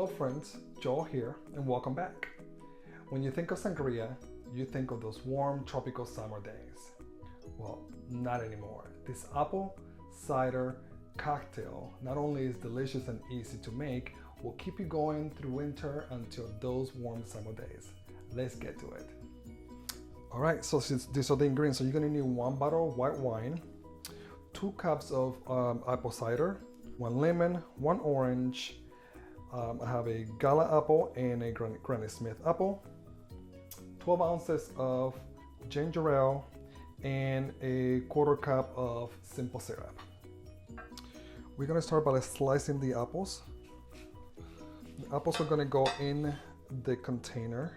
Hello friends, Joel here, and welcome back. When you think of sangria, you think of those warm tropical summer days. Well, not anymore. This apple cider cocktail not only is delicious and easy to make, will keep you going through winter until those warm summer days. Let's get to it. All right, so since these are the ingredients, so you're gonna need 1 bottle of white wine, 2 cups of apple cider, 1 lemon, 1 orange. I have a Gala apple and a Granny Smith apple, 12 ounces of ginger ale, and a 1/4 cup of simple syrup. We're gonna start by slicing the apples. The apples are gonna go in the container.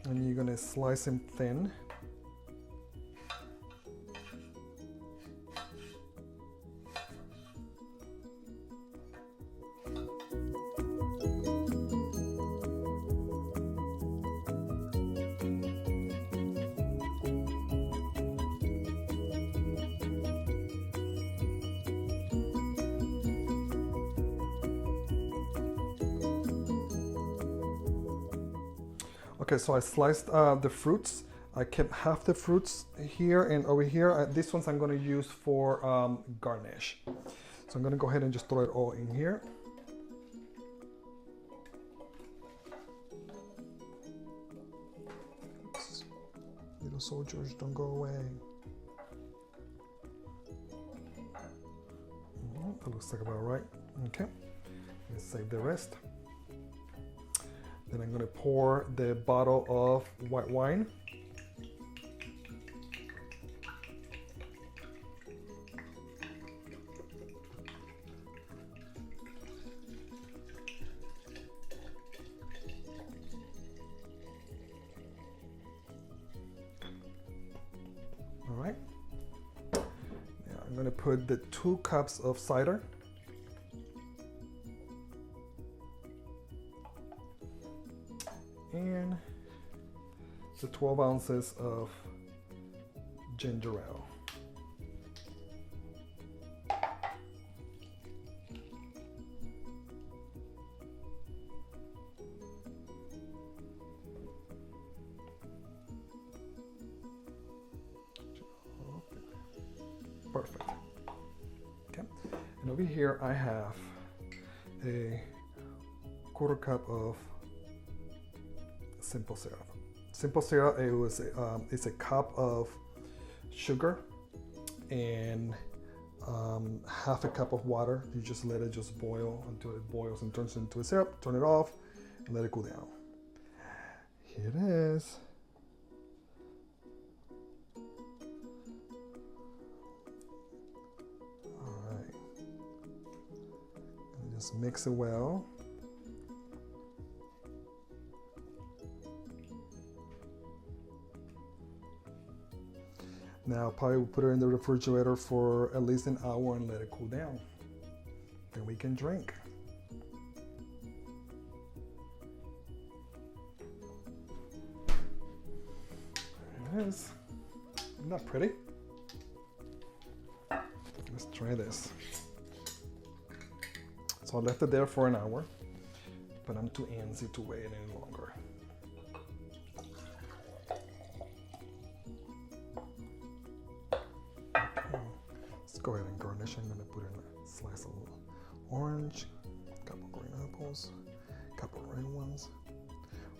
And you're gonna slice them thin. Okay, so I sliced the fruits. I kept half the fruits here and over here. These ones I'm going to use for garnish. So I'm going to go ahead and just throw it all in here. Oops. Little soldiers, don't go away. That looks like about right. Okay, let's save the rest. Then I'm going to pour the bottle of white wine. All right. Now I'm going to put the 2 cups of cider. And the 12 ounces of ginger ale. Perfect. Okay. And over here I have a 1/4 cup of simple syrup. Simple syrup, it's a cup of sugar and half a cup of water. You just let it just boil until it boils and turns into a syrup. Turn it off and let it cool down. Here it is. All right. And just mix it well. Now probably we'll put it in the refrigerator for at least an hour and let it cool down. Then we can drink. There it is. Isn't that pretty? Let's try this. So I left it there for an hour, but I'm too antsy to wait any longer. Go ahead and garnish. I'm going to put in a slice of orange, a couple green apples, a couple red ones.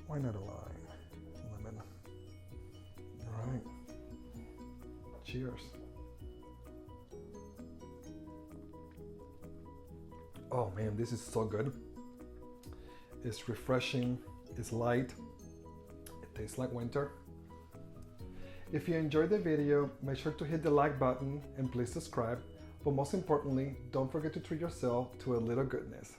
Why not a lime? Lemon. All right. Cheers. Oh man, this is so good. It's refreshing. It's light. It tastes like winter. If you enjoyed the video, make sure to hit the like button and please subscribe. But most importantly, don't forget to treat yourself to a little goodness.